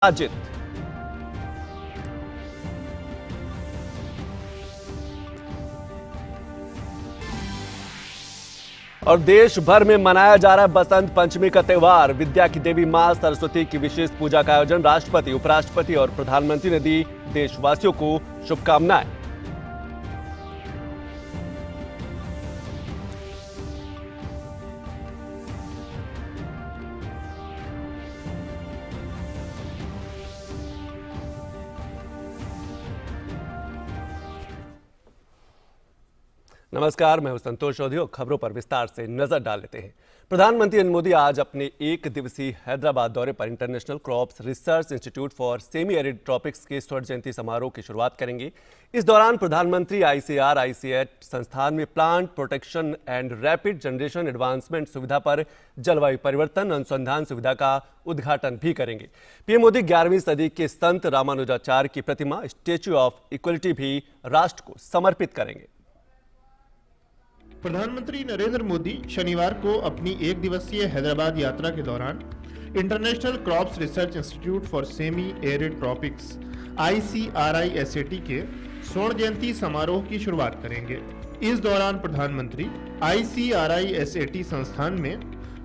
अजित। और देश भर में मनाया जा रहा है बसंत पंचमी का त्योहार। विद्या की देवी मां सरस्वती की विशेष पूजा का आयोजन। राष्ट्रपति, उपराष्ट्रपति और प्रधानमंत्री ने दी देशवासियों को शुभकामनाएं। नमस्कार, मैं हूं संतोष चौधरी और खबरों पर विस्तार से नजर डाल लेते हैं। प्रधानमंत्री नरेंद्र मोदी आज अपने एक दिवसीय हैदराबाद दौरे पर international crops research institute for semi arid tropics के स्वर्ण जयंती समारोह की शुरुआत करेंगे। इस दौरान प्रधानमंत्री ICAR-ICAT संस्थान में plant protection and rapid generation advancement सुविधा पर जलवायु परिवर्तन अनुसंधान सुविधा का उद्घाटन भी करेंगे। पीएम मोदी 11वीं सदी के संत रामानुजाचार्य की प्रतिमा स्टैच्यू ऑफ इक्वलिटी भी राष्ट्र को समर्पित करेंगे। प्रधानमंत्री नरेंद्र मोदी शनिवार को अपनी एक दिवसीय हैदराबाद यात्रा के दौरान international crops research institute for semi arid tropics ICRI-SAT के स्वर्ण जयंती समारोह की शुरुआत करेंगे। इस दौरान प्रधानमंत्री ICRI-SAT संस्थान में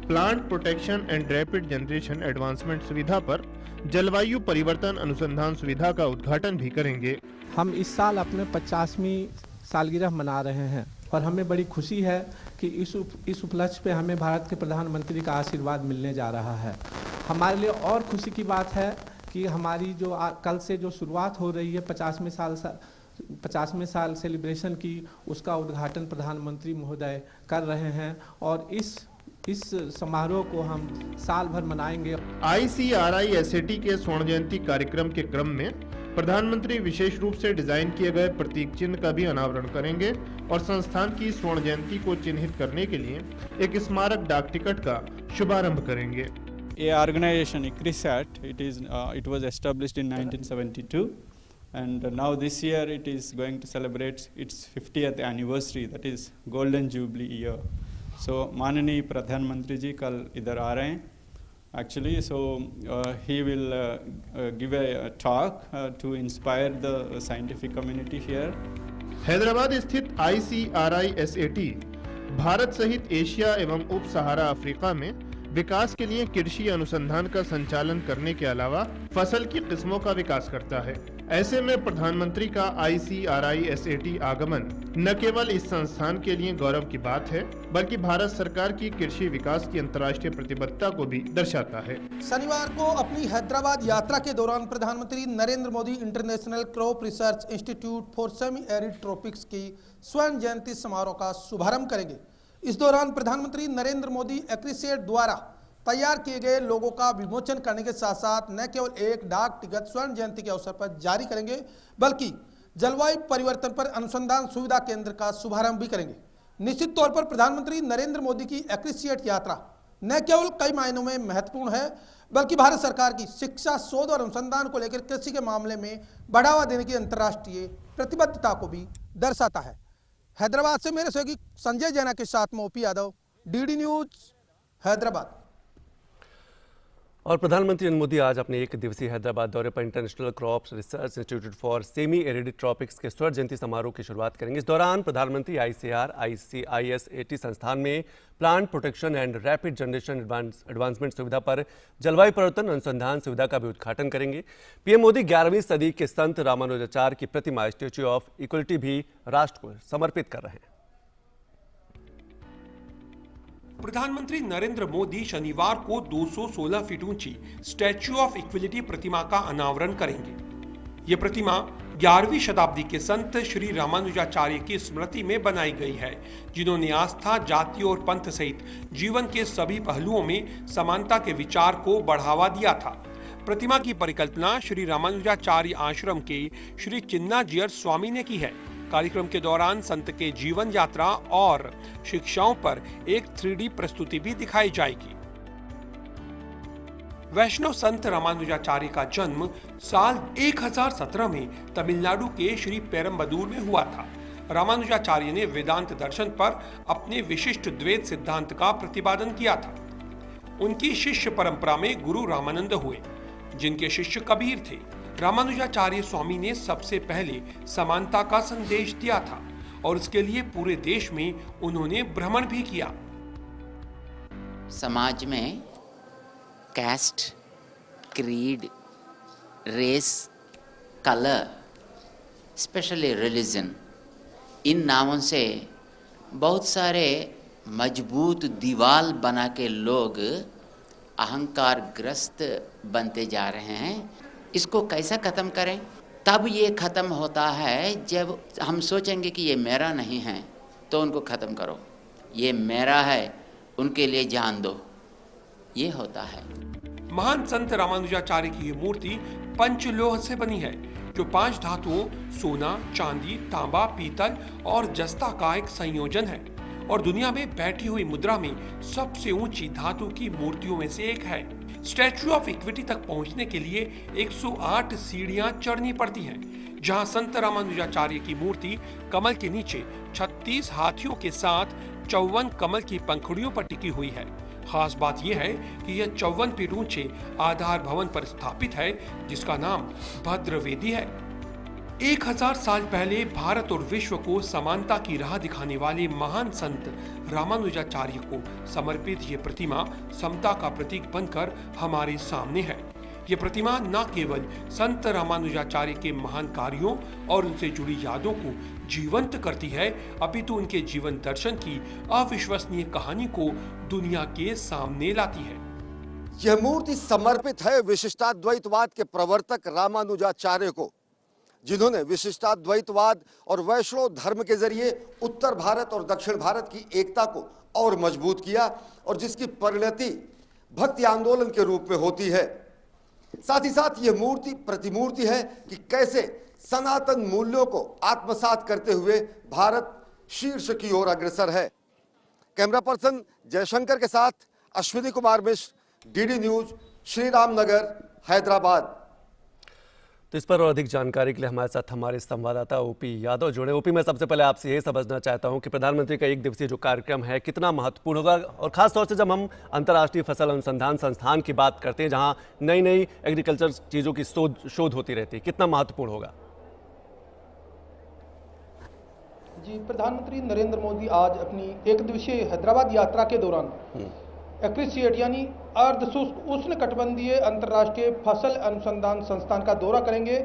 plant protection and rapid generation advancement सुविधा पर जलवायु परिवर्तन अनुसंधान सुविधा का उद्घाटन भी करेंगे। हम इस साल अपने 50वीं सालगिरह मना रहे हैं और हमें बड़ी खुशी है कि इस उपलक्ष्य पे हमें भारत के प्रधानमंत्री का आशीर्वाद मिलने जा रहा है। हमारे लिए और खुशी की बात है कि हमारी जो कल से जो शुरुआत हो रही है 50वें साल सेलिब्रेशन की, उसका उद्घाटन प्रधानमंत्री महोदय कर रहे हैं और इस समारोह को हम साल भर मनाएंगे। ICRI-SAT के स्वर्ण जयंती कार्यक्रम के क्रम में प्रधानमंत्री विशेष रूप से डिजाइन किए गए प्रतीक चिन्ह का भी अनावरण करेंगे और संस्थान की स्वर्ण जयंती को चिन्हित करने के लिए एक स्मारक डाक टिकट का शुभारंभ करेंगे। A organization, ICRISAT, it was established in 1972, and now this year it is going to celebrate its 50th anniversary, that is Golden Jubilee year. So माननीय प्रधानमंत्री जी कल इधर आ रहे हैं actually, so he will give a talk to inspire the scientific community here. Hyderabad स्थित ICRI-SAT Bharat सहित Asia एवं उप सहारा अफ्रीका में विकास के लिए कृषि अनुसंधान का संचालन करने के अलावा फसल की किस्मों का विकास करता है। ऐसे में प्रधानमंत्री का ICRI-SAT आगमन न केवल इस संस्थान के लिए गौरव की बात है, बल्कि भारत सरकार की कृषि विकास की अंतर्राष्ट्रीय प्रतिबद्धता को भी दर्शाता है। शनिवार को अपनी हैदराबाद यात्रा के दौरान प्रधानमंत्री Narendra Modi international crop research institute for semi arid tropics की स्वर्ण जयंती समारोह का शुभारंभ करेंगे। इस दौरान प्रधानमंत्री नरेंद्र मोदी ICRISAT द्वारा तैयार किए गए लोगों का विमोचन करने के साथ साथ न केवल एक डाक टिकट स्वर्ण जयंती के अवसर पर जारी करेंगे, बल्कि जलवायु परिवर्तन पर अनुसंधान सुविधा केंद्र का शुभारंभ भी करेंगे। निश्चित तौर पर प्रधानमंत्री नरेंद्र मोदी की ICRISAT यात्रा न केवल कई मायनों में महत्वपूर्ण है, बल्कि भारत सरकार की शिक्षा, शोध और अनुसंधान को लेकर कृषि के मामले में बढ़ावा देने की अंतर्राष्ट्रीय प्रतिबद्धता को भी दर्शाता है। हैदराबाद से मेरे सहयोगी संजय जैना के साथ में OP Yadav, DD news, Hyderabad. और प्रधानमंत्री नरेंद्र मोदी आज अपने एक दिवसीय हैदराबाद दौरे पर international crops research institute for semi arid tropics के स्वर्ण जयंती समारोह की शुरुआत करेंगे। इस दौरान प्रधानमंत्री ICRI-SAT संस्थान में plant protection and rapid generation advancement सुविधा पर जलवायु परिवर्तन अनुसंधान सुविधा का भी उद्घाटन करेंगे। पीएम मोदी 11वीं सदी के संत रामानुजाचार्य की प्रतिमा स्टैच्यू ऑफ इक्वलिटी भी राष्ट्र को समर्पित कर रहे हैं। प्रधानमंत्री नरेंद्र मोदी शनिवार को 216 फीट ऊंची स्टैच्यू ऑफ इक्वलिटी प्रतिमा का अनावरण करेंगे। ये प्रतिमा 11वीं शताब्दी के संत श्री रामानुजाचार्य की स्मृति में बनाई गई है, जिन्होंने आस्था, जाति और पंथ सहित जीवन के सभी पहलुओं में समानता के विचार को बढ़ावा दिया था। प्रतिमा की परिकल्पना श्री रामानुजाचार्य आश्रम के श्री चिन्नाजियर स्वामी ने की है। कार्यक्रम के दौरान संत के जीवन यात्रा और शिक्षाओं पर एक 3D प्रस्तुति भी दिखाई जाएगी। वैष्णव संत रामानुजाचार्य का जन्म साल 1017 में तमिलनाडु के श्री पेरम्बदूर में हुआ था। रामानुजाचार्य ने वेदांत दर्शन पर अपने विशिष्ट द्वैत सिद्धांत का प्रतिपादन किया था। उनकी शिष्य परंपरा में गुरु रामानंद हुए। जिनके शिष्य कबीर थे। रामानुजाचार्य स्वामी ने सबसे पहले समानता का संदेश दिया था और इसके लिए पूरे देश में उन्होंने भ्रमण भी किया। समाज में caste, creed, race, colour, specially religion, इन नामों से बहुत सारे मजबूत दीवार बना के लोग अहंकार ग्रस्त बनते जा रहे हैं। इसको कैसा ख़त्म करें? तब ये ख़त्म होता है जब हम सोचेंगे कि ये मेरा नहीं है, तो उनको ख़त्म करो। ये मेरा है, उनके लिए जान दो, ये होता है। महान संत रामानुजाचार्य की ये मूर्ति पंचलोह से बनी है, जो 5 धातुओं सोना, चांदी, तांबा, पीतल और जस्ता का एक संयोजन है और दुनिया में बैठी हुई मुद्रा में सबसे ऊंची धातु की मूर्तियों में से एक है। स्टैच्यू ऑफ इक्विटी तक पहुंचने के लिए 108 सीढ़ियां चढ़नी पड़ती हैं, जहां संत रामानुजाचार्य की मूर्ति कमल के नीचे 36 हाथियों के साथ 54 कमल की पंखुड़ियों पर टिकी हुई है। खास बात यह है कि यह 54 फीट ऊंचे आधार भवन पर स्थापित है, जिसका नाम भद्रवेदी है। 1000 साल पहले भारत और विश्व को समानता की राह दिखाने वाले महान संत रामानुजाचार्य को समर्पित ये प्रतिमा समता का प्रतीक बनकर हमारे सामने है। ये प्रतिमा न केवल संत रामानुजाचार्य के महान कार्यों और उनसे जुड़ी यादों को जीवंत करती है, अपितु उनके जीवन दर्शन की अविश्वसनीय कहानी को दुनिया के सामने लाती है। यह मूर्ति समर्पित है विशिष्टाद्वैतवाद के प्रवर्तक रामानुजाचार्य को, जिन्होंने विशिष्टाद्वैतवाद और वैष्णव धर्म के जरिए उत्तर भारत और दक्षिण भारत की एकता को और मजबूत किया और जिसकी परिणति भक्ति आंदोलन के रूप में होती है। साथ ही साथ यह मूर्ति प्रतिमूर्ति है कि कैसे सनातन मूल्यों को आत्मसात करते हुए भारत शीर्ष की ओर अग्रसर है। कैमरा पर्सन जयशंकर के साथ अश्विनी कुमार मिश्र, डीडी न्यूज, श्री राम नगर, हैदराबाद। तो इस पर और अधिक जानकारी के लिए हमारे साथ हमारे संवाददाता ओपी यादव जुड़े। ओपी, मैं सबसे पहले आपसे ये समझना चाहता हूं कि प्रधानमंत्री का 1 दिवसीय जो कार्यक्रम है कितना महत्वपूर्ण होगा, और खासतौर से जब हम अंतर्राष्ट्रीय फसल अनुसंधान संस्थान की बात करते हैं, जहां नई नई एग्रीकल्चर चीज़ों की शोध होती रहती है, कितना महत्वपूर्ण होगा? जी, प्रधानमंत्री नरेंद्र मोदी आज अपनी 1 दिवसीय हैदराबाद यात्रा के दौरान एक्रिसिएट यानी अर्ध शुष्क उष्ण कटिबंधीय अंतर्राष्ट्रीय फसल अनुसंधान संस्थान का दौरा करेंगे।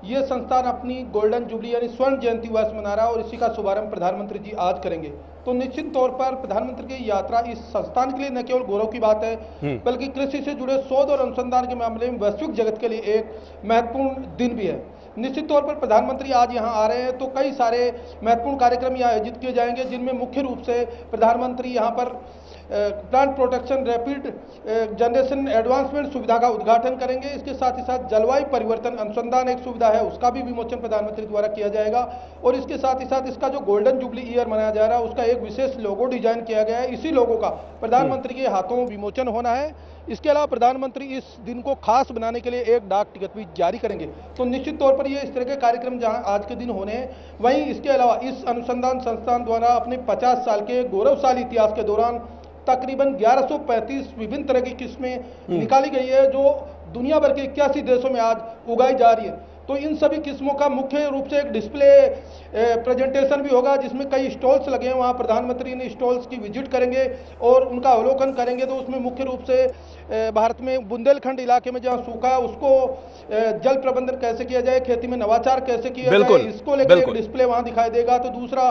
ये संस्थान अपनी गोल्डन जुबली यानी स्वर्ण जयंती वर्ष मना रहा है और इसी का शुभारंभ प्रधानमंत्री जी आज करेंगे। तो निश्चित तौर पर प्रधानमंत्री की यात्रा इस संस्थान के लिए न केवल गौरव की बात है, बल्कि कृषि से जुड़े शोध और अनुसंधान के मामले में वैश्विक जगत के लिए एक महत्वपूर्ण दिन भी है। निश्चित तौर पर प्रधानमंत्री आज यहां आ रहे हैं तो कई सारे महत्वपूर्ण कार्यक्रम यहाँ आयोजित किए जाएंगे, जिनमें मुख्य रूप से प्रधानमंत्री यहां पर plant protection rapid generation advancement सुविधा का उद्घाटन करेंगे। इसके साथ ही साथ जलवायु परिवर्तन अनुसंधान एक सुविधा है, उसका भी विमोचन प्रधानमंत्री द्वारा किया जाएगा। और इसके साथ ही साथ इसका जो गोल्डन जुबली ईयर मनाया जा रहा है, उसका एक विशेष लोगो डिजाइन किया गया है। इसी लोगो का प्रधानमंत्री के हाथों विमोचन होना है। इसके अलावा प्रधानमंत्री इस दिन को खास बनाने के लिए एक डाक टिकट भी जारी करेंगे। तो निश्चित तौर पर ये इस तरह के कार्यक्रम जहां आज के दिन होने हैं, वहीं इसके अलावा इस अनुसंधान संस्थान द्वारा अपने 50 साल के गौरवशाली इतिहास के दौरान तकरीबन 1135 विभिन्न तरह की किस्में निकाली गई है, जो दुनिया भर के 81 देशों में आज उगाई जा रही है। तो इन सभी किस्मों का मुख्य रूप से एक डिस्प्ले प्रेजेंटेशन भी होगा, जिसमें कई स्टॉल्स लगे हैं। वहाँ प्रधानमंत्री इन स्टॉल्स की विजिट करेंगे और उनका अवलोकन करेंगे। तो उसमें मुख्य रूप से भारत में बुंदेलखंड इलाके में जहाँ सूखा है, उसको जल प्रबंधन कैसे किया जाए, खेती में नवाचार कैसे किया जाए, इसको लेकर एक डिस्प्ले वहाँ दिखाई देगा। तो दूसरा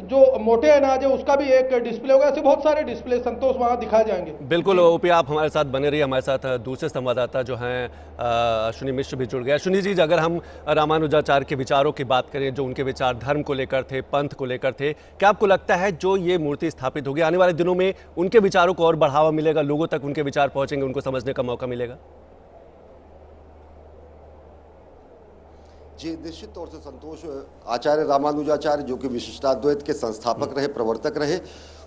जो मोटे अनाज है, उसका भी एक डिस्प्ले होगा। ऐसे बहुत सारे डिस्प्ले संतोष वहाँ दिखाए जाएंगे। बिल्कुल ओपी, आप हमारे साथ बने रहिए। हमारे साथ दूसरे संवाददाता जो हैं अश्विनी मिश्र भी जुड़ गए। अश्विनी जी, अगर हम रामानुजाचार्य के विचारों की बात करें, जो उनके विचार धर्म को लेकर थे, पंथ को लेकर थे, क्या आपको लगता है जो ये मूर्ति स्थापित होगी, आने वाले दिनों में उनके विचारों को और बढ़ावा मिलेगा, लोगों तक उनके विचार पहुंचेंगे, उनको समझने का मौका मिलेगा? जी, निश्चित तौर से संतोष, आचार्य रामानुजाचार्य जो कि विशिष्टाद्वैत के संस्थापक रहे, प्रवर्तक रहे,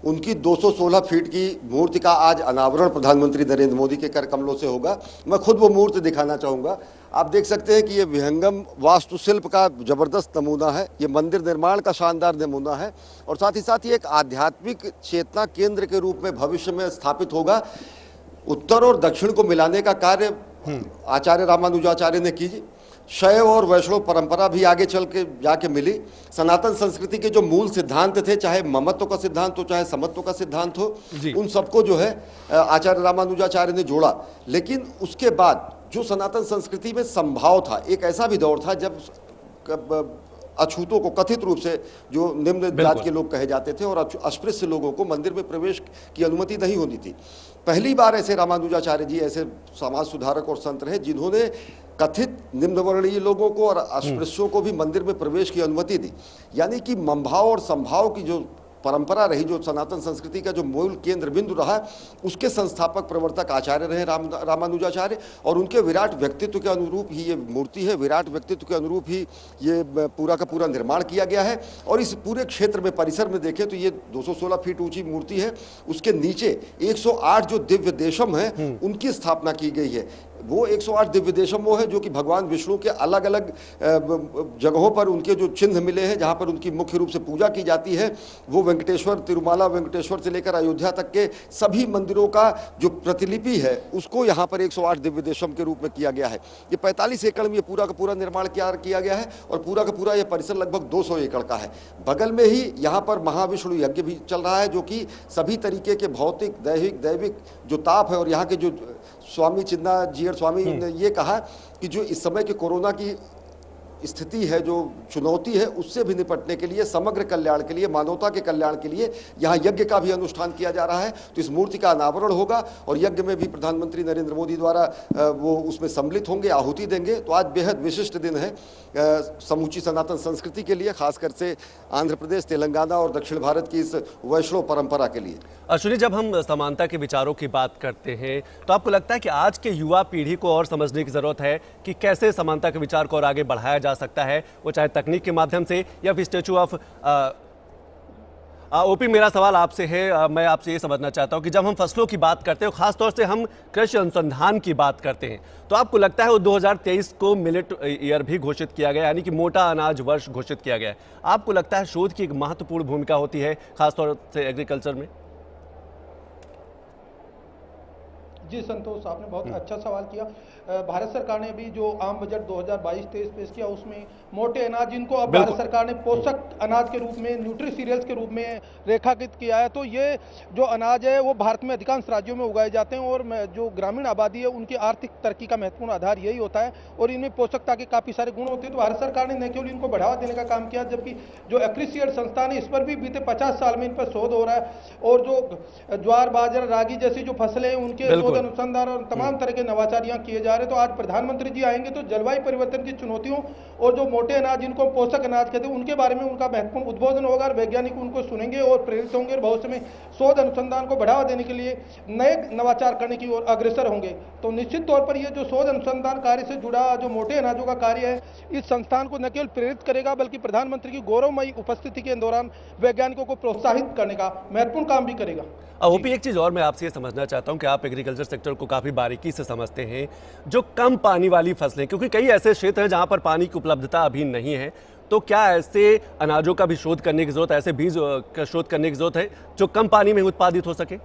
उनकी 216 फीट की मूर्ति का आज अनावरण प्रधानमंत्री नरेंद्र मोदी के कर कमलों से होगा। मैं खुद वो मूर्ति दिखाना चाहूँगा। आप देख सकते हैं कि ये विहंगम वास्तुशिल्प का जबरदस्त नमूना है, ये मंदिर निर्माण का शानदार नमूना है और साथ ही साथ ये एक आध्यात्मिक चेतना केंद्र के रूप में भविष्य में स्थापित होगा। उत्तर और दक्षिण को मिलाने का कार्य आचार्य रामानुजाचार्य ने की। शैव और वैष्णव परंपरा भी आगे चल के जाके मिली। सनातन संस्कृति के जो मूल सिद्धांत थे, चाहे ममत्व का सिद्धांत हो चाहे समत्व का सिद्धांत हो, उन सबको जो है आचार्य रामानुजाचार्य ने जोड़ा। लेकिन उसके बाद जो सनातन संस्कृति में संभाव था, एक ऐसा भी दौर था जब अछूतों को, कथित रूप से जो निम्न जात के लोग कहे जाते थे और अस्पृश्य लोगों को मंदिर में प्रवेश की अनुमति नहीं होनी थी। पहली बार ऐसे रामानुजाचार्य जी ऐसे समाज सुधारक और संत रहे जिन्होंने कथित निम्न वर्णीय लोगों को और अस्पृश्यों को भी मंदिर में प्रवेश की अनुमति दी। यानी कि मंभाव और संभाव की जो परंपरा रही, जो सनातन संस्कृति का जो मूल केंद्र बिंदु रहा, उसके संस्थापक प्रवर्तक आचार्य रहे रामानुजाचार्य। और उनके विराट व्यक्तित्व के अनुरूप ही ये मूर्ति है, विराट व्यक्तित्व के अनुरूप ही ये पूरा का पूरा निर्माण किया गया है। और इस पूरे क्षेत्र में, परिसर में देखें तो ये 216 फीट ऊंची मूर्ति है। उसके नीचे 108 जो दिव्य देशम है उनकी स्थापना की गई है। वो 108 दिव्य देशम वो है जो कि भगवान विष्णु के अलग अलग जगहों पर उनके जो चिन्ह मिले हैं, जहाँ पर उनकी मुख्य रूप से पूजा की जाती है। वो वेंकटेश्वर, तिरुमाला वेंकटेश्वर से लेकर अयोध्या तक के सभी मंदिरों का जो प्रतिलिपि है उसको यहाँ पर 108 दिव्य देशम के रूप में किया गया है। ये 45 एकड़ में ये पूरा का पूरा निर्माण किया गया है और पूरा का पूरा ये परिसर लगभग 200 एकड़ का है। बगल में ही यहाँ पर महाविष्णु यज्ञ भी चल रहा है, जो कि सभी तरीके के भौतिक, दैविक जो ताप है, और यहाँ के जो स्वामी चिन्ना जीयर स्वामी ने ये कहा कि जो इस समय के कोरोना की स्थिति है, जो चुनौती है, उससे भी निपटने के लिए, समग्र कल्याण के लिए, मानवता के कल्याण के लिए यहाँ यज्ञ का भी अनुष्ठान किया जा रहा है। तो इस मूर्ति का अनावरण होगा और यज्ञ में भी प्रधानमंत्री नरेंद्र मोदी द्वारा वो उसमें सम्मिलित होंगे, आहुति देंगे। तो आज बेहद विशिष्ट दिन है समूची सनातन संस्कृति के लिए, खासकर से आंध्र प्रदेश, तेलंगाना और दक्षिण भारत की इस वैष्णव परंपरा के लिए। अश्विनी, जब हम समानता के विचारों की बात करते हैं तो आपको लगता है कि आज के युवा पीढ़ी को और समझने की जरूरत है कि कैसे समानता के विचार को और आगे बढ़ाया जा सकता है, वो चाहे तकनीक के माध्यम से या फिर स्टैचू ऑफ ओपी, मेरा सवाल आपसे है, मैं आपसे ये समझना चाहता हूँ कि जब हम फसलों की बात करते हैं, खासतौर से हम कृषि अनुसंधान की बात करते हैं, तो आपको लगता है वो 2023 को मिलेट ईयर भी घोषित किया गया, यानी कि मोटा अनाज वर्ष घोषित किया गया है। आपको लगता है शोध की एक महत्वपूर्ण भूमिका होती है खासतौर से एग्रीकल्चर में? जी संतोष, आपने बहुत अच्छा सवाल किया। भारत सरकार ने भी जो आम बजट 2022-23 पेश किया, उसमें मोटे अनाज, जिनको अब भारत सरकार ने पोषक अनाज के रूप में, न्यूट्री सीरियल्स के रूप में रेखांकित किया है। तो ये जो अनाज है वो भारत में अधिकांश राज्यों में उगाए जाते हैं और जो ग्रामीण आबादी है उनकी आर्थिक तरक्की का महत्वपूर्ण आधार यही होता है और इनमें पोषकता के काफ़ी सारे गुण होते हैं। तो भारत सरकार ने न केवल इनको बढ़ावा देने का काम किया, जबकि जो एग्रीसीड संस्थान है इस पर भी बीते 50 साल में इन पर शोध हो रहा है और जो ज्वार, बाजरा, रागी जैसी जो फसलें हैं उनके शोध अनुसंधान और तमाम तरह के नवाचार यहाँ किए जा रहे हैं। तो आज प्रधानमंत्री जी आएंगे तो जलवायु परिवर्तन की चुनौतियों और जो मोटे अनाज, जिनको पोषक अनाज कहते हैं, उनके बारे में उनका महत्वपूर्ण उद्बोधन होगा और वैज्ञानिक उनको सुनेंगे और प्रेरित होंगे और भविष्य में शोध अनुसंधान को बढ़ावा देने के लिए नए नवाचार करने की ओर अग्रसर होंगे। तो निश्चित तौर पर ये जो शोध अनुसंधान कार्य से जुड़ा जो मोटे अनाजों का कार्य है, इस संस्थान को न केवल प्रेरित करेगा बल्कि प्रधानमंत्री की गौरवमयी उपस्थिति के दौरान वैज्ञानिकों को प्रोत्साहित करने का महत्वपूर्ण काम भी करेगा। ओपी, एक चीज़ और मैं आपसे ये समझना चाहता हूँ कि आप एग्रीकल्चर सेक्टर को काफ़ी बारीकी से समझते हैं, जो कम पानी वाली फसलें, क्योंकि कई ऐसे क्षेत्र हैं जहाँ पर पानी की उपलब्धता अभी नहीं है, तो क्या ऐसे अनाजों का भी शोध करने की जरूरत है, ऐसे बीज का शोध करने की जरूरत है जो कम पानी में उत्पादित हो सके?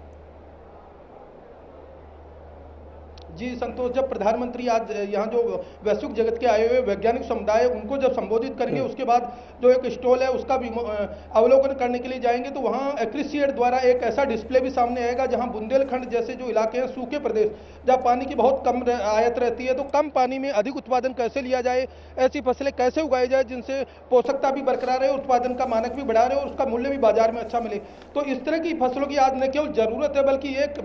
जी संतोष, जब प्रधानमंत्री आज यहाँ जो वैश्विक जगत के आए हुए वैज्ञानिक समुदाय उनको जब संबोधित करेंगे, उसके बाद जो एक स्टॉल है उसका भी अवलोकन करने के लिए जाएंगे, तो वहाँ एग्रीसीड द्वारा एक ऐसा डिस्प्ले भी सामने आएगा जहाँ बुंदेलखंड जैसे जो इलाके हैं, सूखे प्रदेश जहाँ पानी की बहुत कम आयत रहती है, तो कम पानी में अधिक उत्पादन कैसे लिया जाए, ऐसी फसलें कैसे उगाई जाए जिनसे पोषकता भी बरकरार रहे, उत्पादन का मानक भी बढ़ा रहे और उसका मूल्य भी बाजार में अच्छा मिले। तो इस तरह की फसलों की आज न केवल जरूरत है बल्कि एक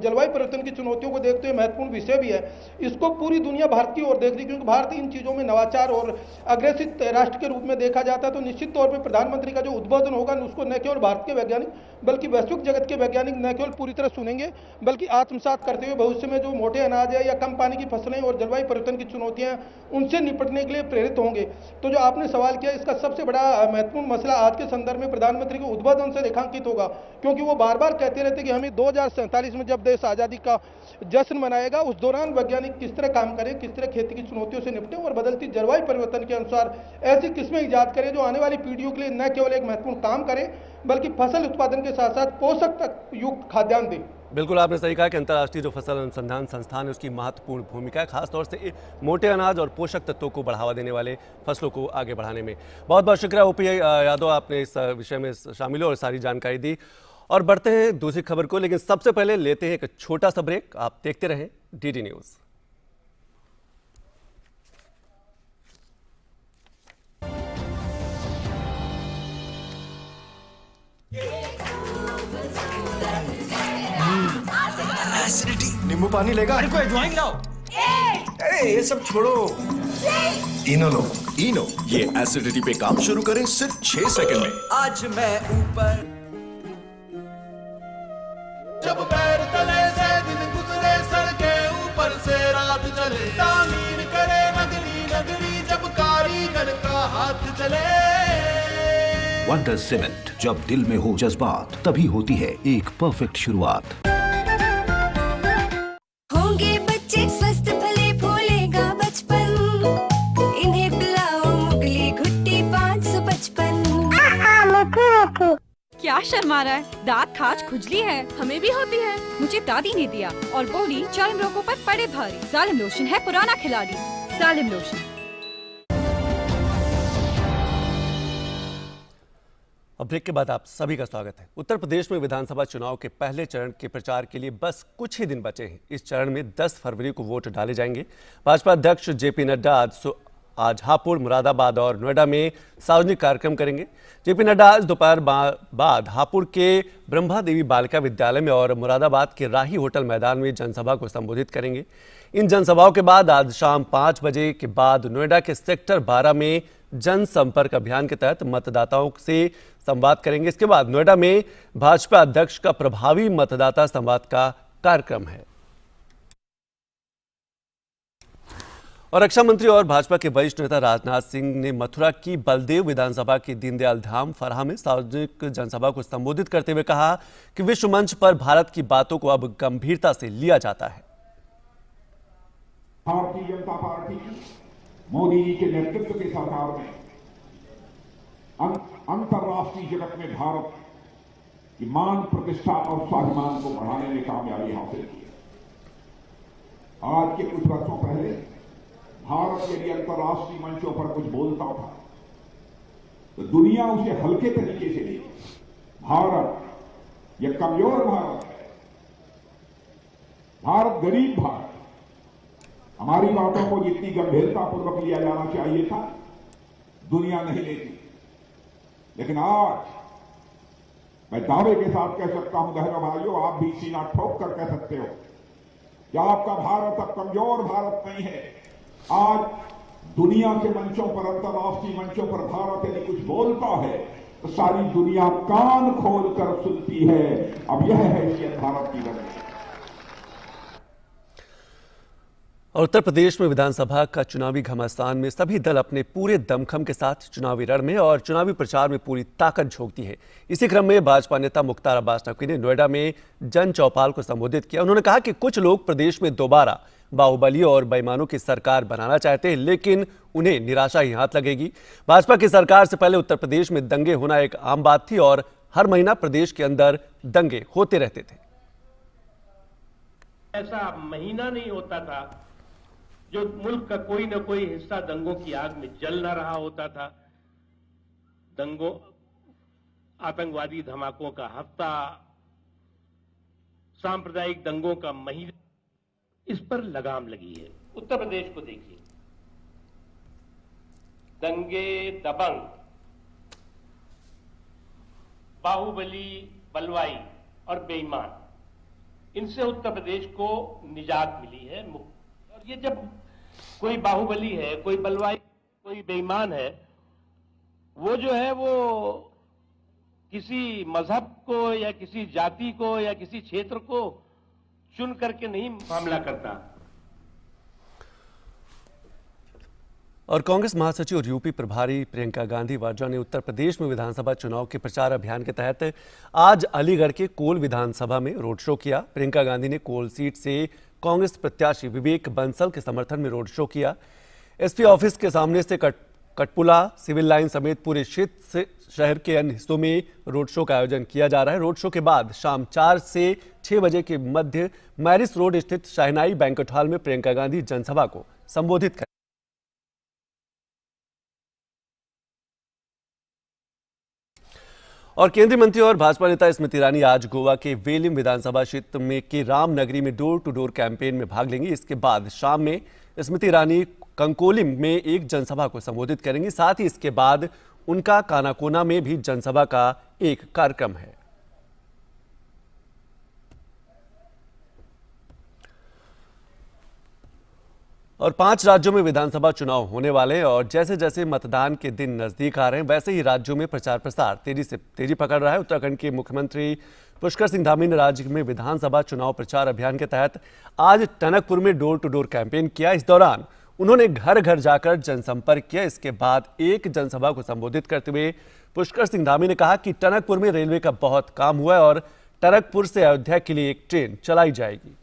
जलवायु परिवर्तन की चुनौतियों को देखते हुए महत्वपूर्ण विषय भी है। इसको पूरी दुनिया भारत की ओर देख रही है क्योंकि भारत इन चीजों में नवाचार और अग्रेसित राष्ट्र के रूप में देखा जाता है। तो निश्चित तौर पर प्रधानमंत्री का जो उद्बोधन होगा उसको न केवल भारत के वैज्ञानिक बल्कि वैश्विक जगत के वैज्ञानिक न केवल पूरी तरह सुनेंगे बल्कि आत्मसात करते हुए भविष्य में जो मोटे अनाज है या कम पानी की फसलें और जलवायु परिवर्तन की चुनौतियां उनसे निपटने के लिए प्रेरित होंगे। तो जो आपने सवाल किया, इसका सबसे बड़ा महत्वपूर्ण मसला आज के संदर्भ में प्रधानमंत्री के उद्बोधन से रेखांकित होगा, क्योंकि वो बार बार कहते रहते कि हमें 2047 में जब देश आज़ादी का जश्न मनाएगा उस दौरान वैज्ञानिक किस तरह काम करें, किस तरह खेती की चुनौतियों से निपटें और बदलती जलवायु परिवर्तन के अनुसार ऐसी किस्में ईजाद करें जो आने वाली पीढ़ियों के लिए न केवल एक महत्वपूर्ण काम करें बल्कि फसल उत्पादन के साथ साथ पोषक तक युक्त खाद्यान्न दें। बिल्कुल आपने सही कहा कि अंतर्राष्ट्रीय जो फसल अनुसंधान संस्थान है उसकी महत्वपूर्ण भूमिका है, खासतौर से मोटे अनाज और पोषक तत्वों को बढ़ावा देने वाले फसलों को आगे बढ़ाने में। बहुत बहुत शुक्रिया ओपी यादव, आपने इस विषय में शामिल हो और सारी जानकारी दी। और बढ़ते हैं दूसरी खबर को, लेकिन सबसे पहले लेते हैं एक छोटा सा ब्रेक। आप देखते रहें डीडी न्यूज। एसिडिटी, नींबू पानी लेगा? अरे कोई ज्वाइन लाओ। ये सब छोड़ो, इनो लो। इनो, ये एसिडिटी पे काम शुरू करें सिर्फ 6 सेकंड में। आज मैं ऊपर, जब पैर तले से दिन गुजरे, सड़कें ऊपर से रात चले, तामीर करे नगरी नगरी, जब कारीगर का हाथ चले। वंडर सीमेंट, जब दिल में हो जज्बात तभी होती है एक परफेक्ट शुरुआत। होंगे बच्चे स्वस्थ भले, फूलेगा बचपन, इन्हें पिलाओ मुगली घुट्टी 555। क्या शर्मा रहा है? दांत खाज खुजली है, हमें भी होती है। मुझे दादी ने दिया और बोली जालिम लोगों पर पड़े भारी। जालिम लोशन है पुराना खिलाड़ी, जालिम लोशन। अब ब्रेक के बाद आप सभी का स्वागत है। उत्तर प्रदेश में विधानसभा चुनाव के पहले चरण के प्रचार के लिए बस कुछ ही दिन बचे हैं। इस चरण में 10 फरवरी को वोट डाले जाएंगे। भाजपा अध्यक्ष जेपी नड्डा आज हापुड़, मुरादाबाद और नोएडा में सार्वजनिक कार्यक्रम करेंगे। जेपी नड्डा आज दोपहर बाद हापुड़ के ब्रह्मा देवी बालिका विद्यालय में और मुरादाबाद के राही होटल मैदान में जनसभा को संबोधित करेंगे। इन जनसभाओं के बाद आज शाम 5 बजे के बाद नोएडा के सेक्टर 12 में जनसंपर्क अभियान के तहत मतदाताओं से संवाद करेंगे। इसके बाद नोएडा में भाजपा अध्यक्ष का प्रभावी मतदाता संवाद का कार्यक्रम है। और रक्षा मंत्री और भाजपा के वरिष्ठ नेता राजनाथ सिंह ने मथुरा की बलदेव विधानसभा की दीनदयाल धाम फराह में सार्वजनिक जनसभा को संबोधित करते हुए कहा कि विश्व मंच पर भारत की बातों को अब गंभीरता से लिया जाता है। भारतीय जनता पार्टी मोदी जी के नेतृत्व की सरकार में अंतर्राष्ट्रीय जगत में भारत की मान, प्रतिष्ठा और स्वाभिमान को बढ़ाने में कामयाबी हासिल की। आज के कुछ वर्षों पहले भारत यदि अंतर्राष्ट्रीय मंचों पर कुछ बोलता था तो दुनिया उसे हल्के तरीके से ली। भारत यह कमजोर भारत है, भारत गरीब भारत। हमारी बातों को जितनी गंभीरतापूर्वक लिया जाना चाहिए था, दुनिया नहीं लेती। लेकिन आज मैं दावे के साथ कह सकता हूं, बहनों भाइयों, आप भी सीना ठोक कर कह सकते हो कि आपका भारत अब कमजोर भारत नहीं है। आज दुनिया के मंचों पर, अंतर्राष्ट्रीय मंचों पर भारत यदि कुछ बोलता है तो सारी दुनिया कान खोल कर सुनती है। अब यह हैसियत भारत की बनी है। और उत्तर प्रदेश में विधानसभा का चुनावी घमासान में सभी दल अपने पूरे दमखम के साथ चुनावी रण में और चुनावी प्रचार में पूरी ताकत झोंकती है। इसी क्रम में भाजपा नेता मुख्तार अब्बास नकवी ने नोएडा में जन चौपाल को संबोधित किया। उन्होंने कहा कि कुछ लोग प्रदेश में दोबारा बाहुबली और बेईमानों की सरकार बनाना चाहते हैं, लेकिन उन्हें निराशा ही हाथ लगेगी। भाजपा की सरकार से पहले उत्तर प्रदेश में दंगे होना एक आम बात थी और हर महीना प्रदेश के अंदर दंगे होते रहते थे। ऐसा महीना नहीं होता था जो मुल्क का कोई न कोई हिस्सा दंगों की आग में जल ना रहा होता था। दंगों, आतंकवादी धमाकों का हफ्ता, सांप्रदायिक दंगों का महीना, इस पर लगाम लगी है। उत्तर प्रदेश को देखिए, दंगे, दबंग, बाहुबली, बलवाई और बेईमान, इनसे उत्तर प्रदेश को निजात मिली है। और ये जब कोई बाहुबली है, कोई बलवाई, कोई बेईमान है, वो जो है वो किसी मजहब को या किसी जाति को या किसी क्षेत्र को चुन करके नहीं मामला करता। और कांग्रेस महासचिव और यूपी प्रभारी प्रियंका गांधी वाड्रा ने उत्तर प्रदेश में विधानसभा चुनाव के प्रचार अभियान के तहत आज अलीगढ़ के कोल विधानसभा में रोड शो किया। प्रियंका गांधी ने कोल सीट से कांग्रेस प्रत्याशी विवेक बंसल के समर्थन में रोड शो किया। एसपी ऑफिस के सामने से कटपुला, सिविल लाइन समेत पूरे क्षेत्र से शहर के अन्य हिस्सों में रोड शो का आयोजन किया जा रहा है। रोड शो के बाद शाम 4 से 6 बजे के मध्य मैरिस रोड स्थित शाहनाई बैंक्वेट हॉल में प्रियंका गांधी जनसभा को संबोधित करेंगी। और केंद्रीय मंत्री और भाजपा नेता स्मृति ईरानी आज गोवा के वेलिम विधानसभा क्षेत्र में के रामनगरी में डोर टू डोर कैंपेन में भाग लेंगी। इसके बाद शाम में स्मृति ईरानी कंकोलिम में एक जनसभा को संबोधित करेंगी। साथ ही इसके बाद उनका कानाकोना में भी जनसभा का एक कार्यक्रम है। और 5 राज्यों में विधानसभा चुनाव होने वाले हैं और जैसे जैसे मतदान के दिन नजदीक आ रहे हैं वैसे ही राज्यों में प्रचार प्रसार तेजी पकड़ रहा है। उत्तराखंड के मुख्यमंत्री पुष्कर सिंह धामी ने राज्य में विधानसभा चुनाव प्रचार अभियान के तहत आज टनकपुर में डोर टू डोर कैंपेन किया। इस दौरान उन्होंने घर घर जाकर जनसंपर्क किया। इसके बाद एक जनसभा को संबोधित करते हुए पुष्कर सिंह धामी ने कहा कि टनकपुर में रेलवे का बहुत काम हुआ है और टनकपुर से अयोध्या के लिए एक ट्रेन चलाई जाएगी।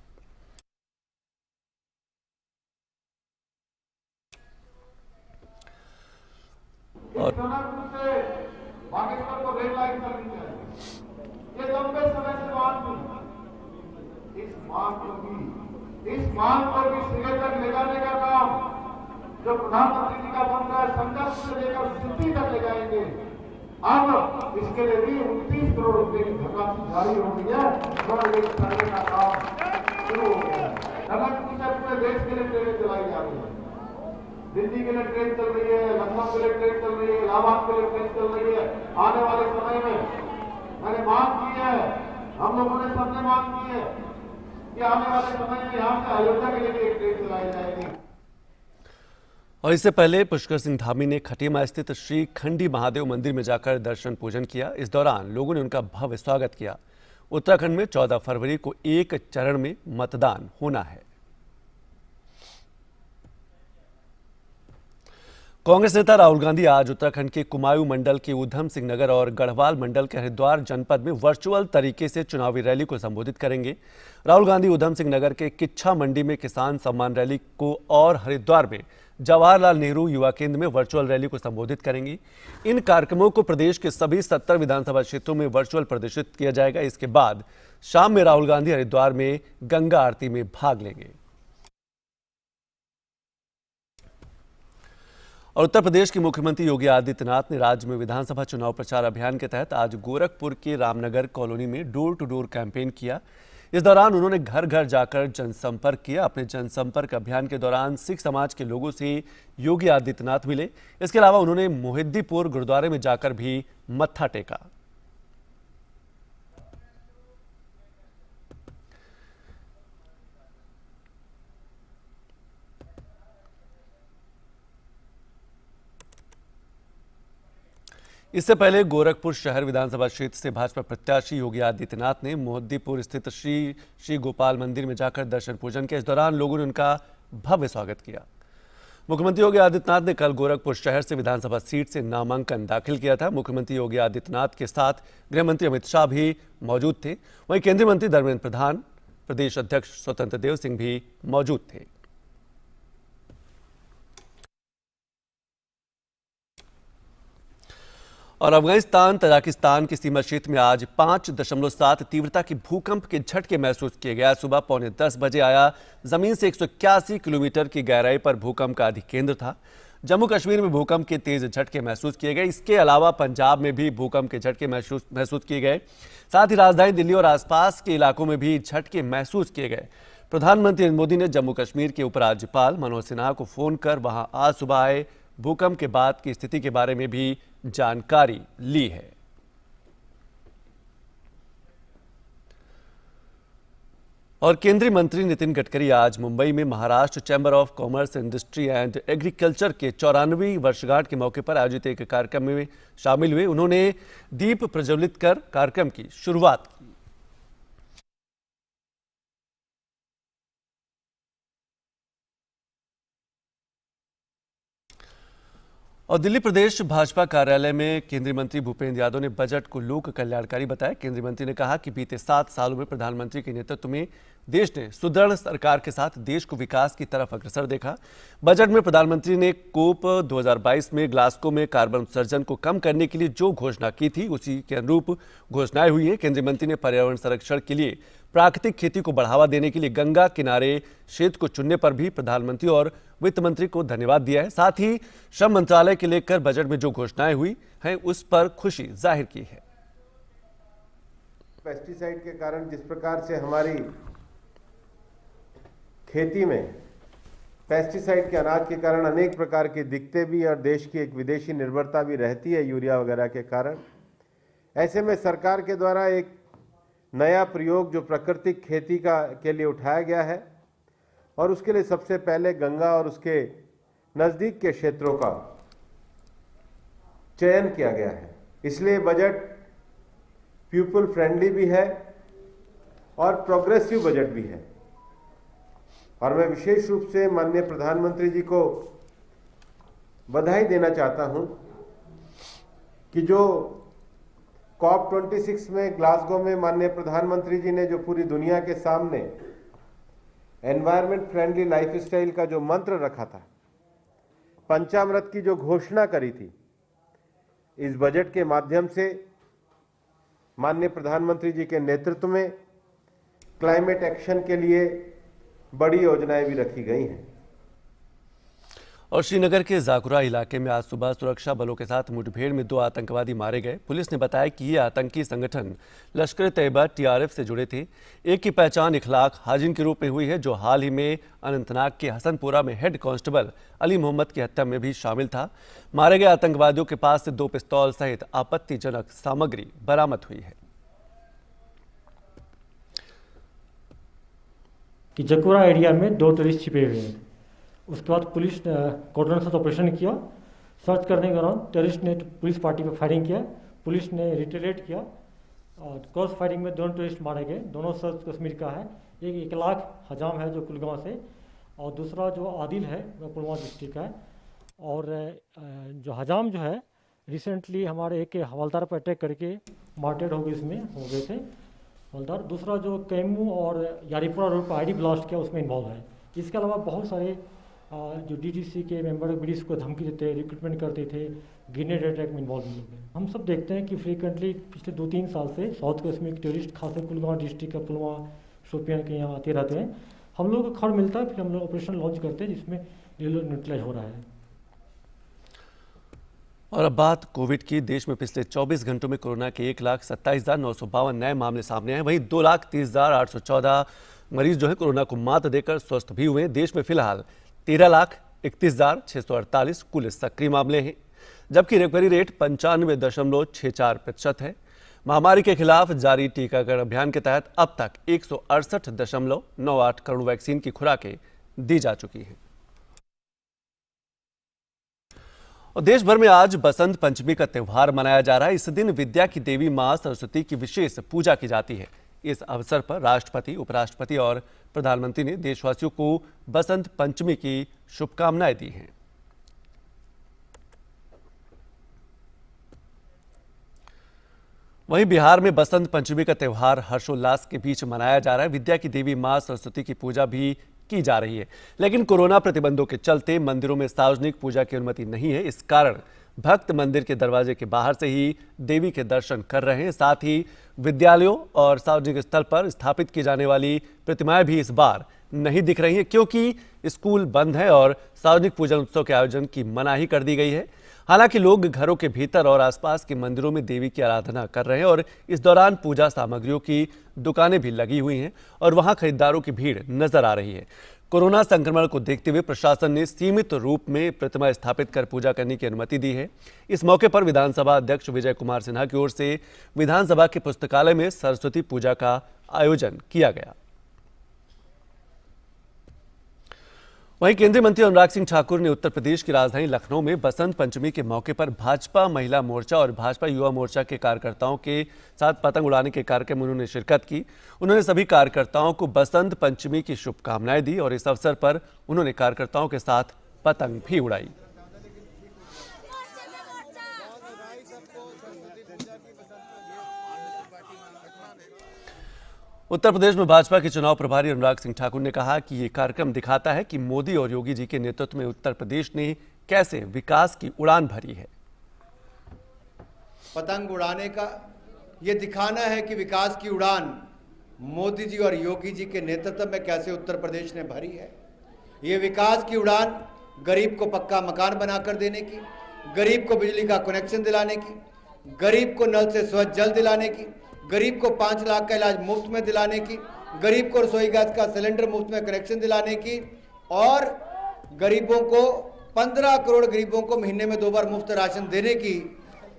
और से बागेश्वर को रेल लाइन करनी चाहिए। ये लंबे समय से मांग थी। इस मांग को भी सिरे तक ले जाने का काम जो प्रधानमंत्री जी का बन रहा है, संघर्ष से लेकर सिद्धि तक ले जाएंगे। अब इसके लिए भी 29 करोड़ रुपए की धनराशि जारी हो गई है और रेल करने का काम शुरू हो गया है। टनकपुर से पूरे देश के लिए ट्रेनें चलाई जा रही है। दिल्ली के लिए ट्रेन चल रही है, लखनऊ के लिए ट्रेन चल रही है, इलाहाबाद के लिए ट्रेन चल रही है। आने वाले समय में मैंने मांग की है, हम लोगों ने सबने मांग की है कि आने वाले समय में यहाँ से अयोध्या के लिए भी एक ट्रेन चलाई जाएगी। और इससे पहले पुष्कर सिंह धामी ने खटीमा स्थित श्री खंडी महादेव मंदिर में जाकर दर्शन पूजन किया। इस दौरान लोगों ने उनका भव्य स्वागत किया। उत्तराखंड में 14 फरवरी को एक चरण में मतदान होना है। कांग्रेस नेता राहुल गांधी आज उत्तराखंड के कुमाऊं मंडल के ऊधम सिंह नगर और गढ़वाल मंडल के हरिद्वार जनपद में वर्चुअल तरीके से चुनावी रैली को संबोधित करेंगे। राहुल गांधी ऊधम सिंह नगर के किच्छा मंडी में किसान सम्मान रैली को और हरिद्वार में जवाहरलाल नेहरू युवा केंद्र में वर्चुअल रैली को संबोधित करेंगी। इन कार्यक्रमों को प्रदेश के सभी 70 विधानसभा क्षेत्रों में वर्चुअल प्रदर्शित किया जाएगा। इसके बाद शाम में राहुल गांधी हरिद्वार में गंगा आरती में भाग लेंगे। और उत्तर प्रदेश के मुख्यमंत्री योगी आदित्यनाथ ने राज्य में विधानसभा चुनाव प्रचार अभियान के तहत आज गोरखपुर के रामनगर कॉलोनी में डोर टू डोर कैंपेन किया। इस दौरान उन्होंने घर घर जाकर जनसंपर्क किया। अपने जनसंपर्क अभियान के दौरान सिख समाज के लोगों से योगी आदित्यनाथ मिले। इसके अलावा उन्होंने मोहिद्दीपुर गुरुद्वारे में जाकर भी मत्था टेका। इससे पहले गोरखपुर शहर विधानसभा क्षेत्र से भाजपा प्रत्याशी योगी आदित्यनाथ ने मोहिद्दीपुर स्थित श्री गोपाल मंदिर में जाकर दर्शन पूजन किया। इस दौरान लोगों ने उनका भव्य स्वागत किया। मुख्यमंत्री योगी आदित्यनाथ ने कल गोरखपुर शहर से विधानसभा सीट से नामांकन दाखिल किया था। मुख्यमंत्री योगी आदित्यनाथ के साथ गृह मंत्री अमित शाह भी मौजूद थे। वहीं केंद्रीय मंत्री धर्मेंद्र प्रधान, प्रदेश अध्यक्ष स्वतंत्र देव सिंह भी मौजूद थे। और अफगानिस्तान तजाकिस्तान की सीमा क्षेत्र में आज 5.7 तीव्रता की भूकंप के झटके महसूस किए गए। सुबह 9:45 बजे आया। जमीन से 181 किलोमीटर की गहराई पर भूकंप का अधिकेंद्र था। जम्मू कश्मीर में भूकंप के तेज झटके महसूस किए गए। इसके अलावा पंजाब में भी भूकंप के झटके महसूस किए गए। साथ ही राजधानी दिल्ली और आसपास के इलाकों में भी झटके महसूस किए गए। प्रधानमंत्री नरेंद्र मोदी ने जम्मू कश्मीर के उपराज्यपाल मनोज सिन्हा को फोन कर वहां आज सुबह आए भूकंप के बाद की स्थिति के बारे में भी जानकारी ली है। और केंद्रीय मंत्री नितिन गडकरी आज मुंबई में Maharashtra chamber of commerce, industry and agriculture के 94वीं वर्षगांठ के मौके पर आयोजित एक कार्यक्रम में शामिल हुए। उन्होंने दीप प्रज्वलित कर कार्यक्रम की शुरुआत की। और दिल्ली प्रदेश भाजपा कार्यालय में केंद्रीय मंत्री भूपेंद्र यादव ने बजट को लोक कल्याणकारी बताया। केंद्रीय मंत्री ने कहा कि बीते 7 सालों में प्रधानमंत्री के नेतृत्व में देश ने सुदृढ़ सरकार के साथ देश को विकास की तरफ अग्रसर देखा। बजट में प्रधानमंत्री ने कोप 2022 में ग्लासगो में कार्बन उत्सर्जन को कम करने के लिए जो घोषणा की थी उसी के अनुरूप घोषणाएं हुई है। केंद्रीय मंत्री ने पर्यावरण संरक्षण के लिए प्राकृतिक खेती को बढ़ावा देने के लिए गंगा किनारे क्षेत्र को चुनने पर भी प्रधानमंत्री और वित्त मंत्री को धन्यवाद दिया है। साथ ही श्रम मंत्रालय के लेकर बजट में जो घोषणाएं हुई हैं उस पर खुशी जाहिर की है। पेस्टिसाइड के कारण जिस प्रकार से हमारी खेती में पेस्टिसाइड के अनाज के कारण अनेक प्रकार की दिक्कतें भी और देश की एक विदेशी निर्भरता भी रहती है यूरिया वगैरह के कारण, ऐसे में सरकार के द्वारा एक नया प्रयोग जो प्राकृतिक खेती के लिए उठाया गया है और उसके लिए सबसे पहले गंगा और उसके नज़दीक के क्षेत्रों का चयन किया गया है। इसलिए बजट पीपल फ्रेंडली भी है और प्रोग्रेसिव बजट भी है। और मैं विशेष रूप से माननीय प्रधानमंत्री जी को बधाई देना चाहता हूं कि जो COP26 में ग्लासगो में माननीय प्रधानमंत्री जी ने जो पूरी दुनिया के सामने एनवायरमेंट फ्रेंडली लाइफस्टाइल का जो मंत्र रखा था, पंचामृत की जो घोषणा करी थी, इस बजट के माध्यम से माननीय प्रधानमंत्री जी के नेतृत्व में क्लाइमेट एक्शन के लिए बड़ी योजनाएं भी रखी गई हैं। और श्रीनगर के जाकुरा इलाके में आज सुबह सुरक्षा बलों के साथ मुठभेड़ में 2 आतंकवादी मारे गए। पुलिस ने बताया कि ये आतंकी संगठन लश्कर-ए-तैयबा TRF से जुड़े थे। एक की पहचान इखलाक हाजिन के रूप में हुई है, जो हाल ही में अनंतनाग के हसनपुरा में हेड कांस्टेबल अली मोहम्मद की हत्या में भी शामिल था। मारे गए आतंकवादियों के पास से 2 पिस्तौल सहित आपत्तिजनक सामग्री बरामद हुई है। कि जकुरा एरिया में 2 टेररिस्ट छिपे हुए हैं। उसके बाद पुलिस ने कोऑर्डिनेशन से ऑपरेशन किया। सर्च करने के दौरान टेररिस्ट ने पुलिस पार्टी पर फायरिंग किया। पुलिस ने रिटेलिएट किया और क्रॉस फायरिंग में 2 टेररिस्ट मारे गए। दोनों सर्च कश्मीर का है। एक इखलाक हजाम है जो कुलगांव से, और दूसरा जो आदिल है वह पुलवामा डिस्ट्रिक्ट का है। और जो हजाम जो है रिसेंटली हमारे एक हवलदार पर अटैक करके मार्टेड हो गए थे हवलदार। दूसरा जो कैमू और यारीपुरा रोड पर ID ब्लास्ट किया उसमें इन्वॉल्व है। इसके अलावा बहुत सारे जो DDC के मेंबर BDC को धमकी देते, रिक्रूटमेंट करते थे, ग्रेनेड अटैक में इन्वॉल्व लोग हैं। हम सब देखते हैं कि फ्रीक्वेंटली पिछले 2-3 साल से साउथ कश्मीर के टेररिस्ट खासे कुलगांव डिस्ट्रिक्ट का पुलवामा शोपियान के यहाँ आते रहते हैं। हम लोग को खबर मिलता है, फिर हम लोग ऑपरेशन लॉन्च करते हैं जिसमें न्यूट्रलाइज हो रहा है। और अब बात कोविड की। देश में पिछले 24 घंटों में कोरोना के 1,27,952 नए मामले सामने आए। वहीं 2,30,814 मरीज जो है कोरोना को मात देकर स्वस्थ भी हुए हैं। देश में फिलहाल 13,31,648 कुल सक्रिय मामले हैं, जबकि रिकवरी रेट 95.64% है। महामारी के खिलाफ जारी टीकाकरण अभियान के तहत अब तक 168.98 करोड़ वैक्सीन की खुराकें दी जा चुकी हैं। और देश भर में आज बसंत पंचमी का त्यौहार मनाया जा रहा है। इस दिन विद्या की देवी मां सरस्वती की विशेष पूजा की जाती है। इस अवसर पर राष्ट्रपति, उपराष्ट्रपति और प्रधानमंत्री ने देशवासियों को बसंत पंचमी की शुभकामनाएं दी हैं। वहीं बिहार में बसंत पंचमी का त्यौहार हर्षोल्लास के बीच मनाया जा रहा है। विद्या की देवी मां सरस्वती की पूजा भी की जा रही है, लेकिन कोरोना प्रतिबंधों के चलते मंदिरों में सार्वजनिक पूजा की अनुमति नहीं है। इस कारण भक्त मंदिर के दरवाजे के बाहर से ही देवी के दर्शन कर रहे हैं। साथ ही विद्यालयों और सार्वजनिक स्थल पर स्थापित की जाने वाली प्रतिमाएं भी इस बार नहीं दिख रही हैं, क्योंकि स्कूल बंद है और सार्वजनिक पूजन उत्सव के आयोजन की मनाही कर दी गई है। हालांकि लोग घरों के भीतर और आसपास के मंदिरों में देवी की आराधना कर रहे हैं और इस दौरान पूजा सामग्रियों की दुकानें भी लगी हुई हैं और वहां खरीदारों की भीड़ नजर आ रही है। कोरोना संक्रमण को देखते हुए प्रशासन ने सीमित रूप में प्रतिमा स्थापित कर पूजा करने की अनुमति दी है। इस मौके पर विधानसभा अध्यक्ष विजय कुमार सिन्हा की ओर से विधानसभा के पुस्तकालय में सरस्वती पूजा का आयोजन किया गया। वहीं केंद्रीय मंत्री अनुराग सिंह ठाकुर ने उत्तर प्रदेश की राजधानी लखनऊ में बसंत पंचमी के मौके पर भाजपा महिला मोर्चा और भाजपा युवा मोर्चा के कार्यकर्ताओं के साथ पतंग उड़ाने के कार्यक्रम में उन्होंने शिरकत की। उन्होंने सभी कार्यकर्ताओं को बसंत पंचमी की शुभकामनाएं दी और इस अवसर पर उन्होंने कार्यकर्ताओं के साथ पतंग भी उड़ाई। उत्तर प्रदेश में भाजपा के चुनाव प्रभारी अनुराग सिंह ठाकुर ने कहा कि ये कार्यक्रम दिखाता है कि मोदी और योगी जी के नेतृत्व में उत्तर प्रदेश ने कैसे विकास की उड़ान भरी है। पतंग उड़ाने का ये दिखाना है कि विकास की उड़ान मोदी जी और योगी जी के नेतृत्व में कैसे उत्तर प्रदेश ने भरी है। ये विकास की उड़ान गरीब को पक्का मकान बनाकर देने की, गरीब को बिजली का कनेक्शन दिलाने की, गरीब को नल से स्वच्छ जल दिलाने की, गरीब को 5 लाख का इलाज मुफ्त में दिलाने की, गरीब को रसोई गैस का सिलेंडर मुफ्त में कनेक्शन दिलाने की और गरीबों को 15 करोड़ गरीबों को महीने में 2 बार मुफ्त राशन देने की,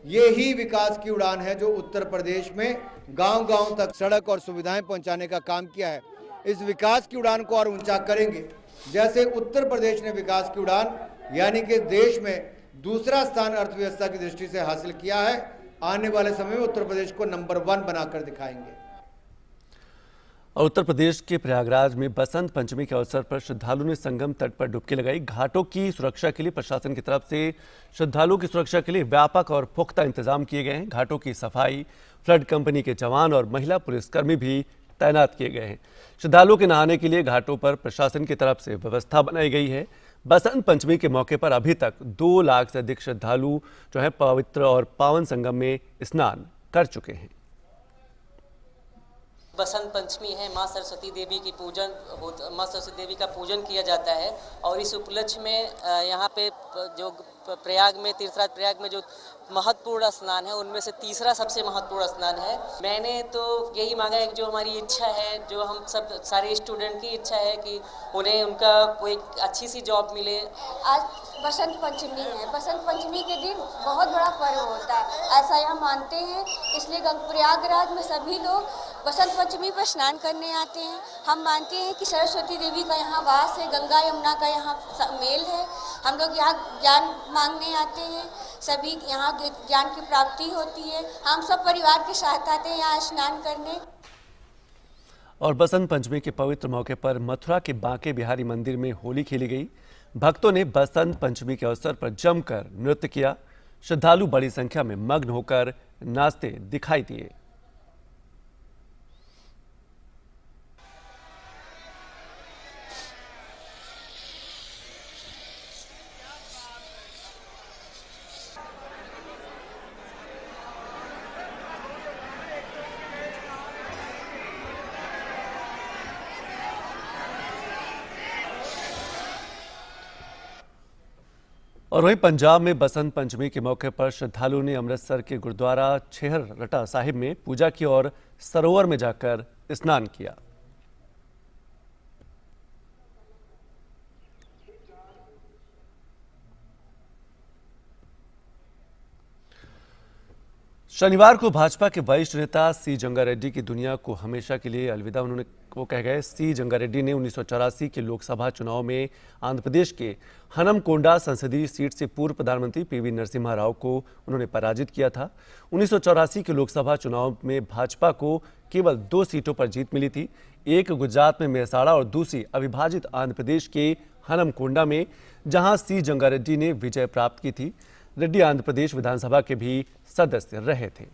ये ही विकास की उड़ान है जो उत्तर प्रदेश में गांव-गांव तक सड़क और सुविधाएं पहुंचाने का काम किया है। इस विकास की उड़ान को और ऊंचा करेंगे। जैसे उत्तर प्रदेश ने विकास की उड़ान यानी कि देश में दूसरा स्थान अर्थव्यवस्था की दृष्टि से हासिल किया है, आने वाले समय में उत्तर प्रदेश को नंबर 1 बनाकर दिखाएंगे। और उत्तर प्रदेश के प्रयागराज में बसंत पंचमी के अवसर पर श्रद्धालुओं ने संगम तट पर डुबकी लगाई। घाटों की सुरक्षा के लिए प्रशासन की तरफ से श्रद्धालुओं की सुरक्षा के लिए व्यापक और पुख्ता इंतजाम किए गए हैं। घाटों की सफाई, फ्लड कंपनी के जवान और महिला पुलिसकर्मी भी तैनात किए गए हैं। श्रद्धालुओं के नहाने के लिए घाटों पर प्रशासन की तरफ से व्यवस्था बनाई गई है। बसंत पंचमी के मौके पर अभी तक 2 लाख से अधिक श्रद्धालु जो है पवित्र और पावन संगम में स्नान कर चुके हैं। बसंत पंचमी है, माँ सरस्वती देवी की पूजन माँ सरस्वती देवी का पूजन किया जाता है और इस उपलक्ष्य में यहाँ पे जो प्रयाग में तीर्थराज प्रयाग में जो महत्वपूर्ण स्नान है उनमें से तीसरा सबसे महत्वपूर्ण स्नान है। मैंने तो यही मांगा है, जो हमारी इच्छा है, जो हम सब सारे स्टूडेंट की इच्छा है कि उन्हें उनका कोई अच्छी सी जॉब मिले। आज बसंत पंचमी है। बसंत पंचमी के दिन बहुत बड़ा पर्व होता है, ऐसा यहाँ मानते हैं। इसलिए प्रयागराज में सभी लोग बसंत पंचमी पर स्नान करने आते हैं। हम मानते हैं कि सरस्वती देवी का यहाँ वास है, गंगा यमुना का यहाँ मेल है। हम लोग यहाँ ज्ञान मांगने आते हैं, सभी यहाँ ज्ञान की प्राप्ति होती है। हम सब परिवार के साथ आते हैं यहाँ स्नान करने। और बसंत पंचमी के पवित्र मौके पर मथुरा के बांके बिहारी मंदिर में होली खेली गई। भक्तों ने बसंत पंचमी के अवसर पर जमकर नृत्य किया। श्रद्धालु बड़ी संख्या में मग्न होकर नाचते दिखाई दिए। और वहीं पंजाब में बसंत पंचमी के मौके पर श्रद्धालुओं ने अमृतसर के गुरुद्वारा छेहर रटा साहिब में पूजा की और सरोवर में जाकर स्नान किया। शनिवार को भाजपा के वरिष्ठ नेता सी जंगारेड्डी की दुनिया को हमेशा के लिए अलविदा उन्होंने वो कह गए। सी जंगारेड्डी ने 1984 के लोकसभा चुनाव में आंध्र प्रदेश के हनमकोंडा संसदीय सीट से पूर्व प्रधानमंत्री पीवी नरसिम्हा राव को उन्होंने पराजित किया था। 1984 के लोकसभा चुनाव में भाजपा को केवल 2 सीटों पर जीत मिली थी, एक गुजरात में मेहसाड़ा और दूसरी अविभाजित आंध्र प्रदेश के हनमकोंडा में, जहां सी जंगारेड्डी ने विजय प्राप्त की थी। रेड्डी आंध्र प्रदेश विधानसभा के भी सदस्य रहे थे।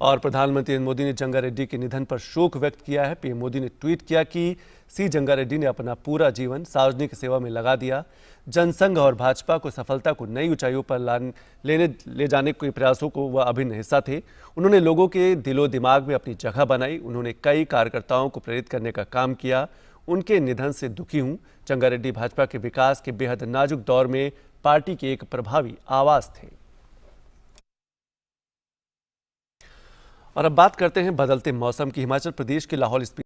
और प्रधानमंत्री नरेंद्र मोदी ने जंगारेड्डी के निधन पर शोक व्यक्त किया है। पीएम मोदी ने ट्वीट किया कि सी जंगारेड्डी ने अपना पूरा जीवन सार्वजनिक सेवा में लगा दिया। जनसंघ और भाजपा को सफलता को नई ऊंचाइयों पर ले जाने के प्रयासों को वह अभिन्न हिस्सा थे। उन्होंने लोगों के दिलो दिमाग में अपनी जगह बनाई। उन्होंने कई कार्यकर्ताओं को प्रेरित करने का काम किया। उनके निधन से दुखी हूं। जंगारेड्डी भाजपा के विकास के बेहद नाजुक दौर में पार्टी की एक प्रभावी आवाज थे। और अब बात करते हैं बदलते मौसम की। हिमाचल प्रदेश के लाहौल स्पीति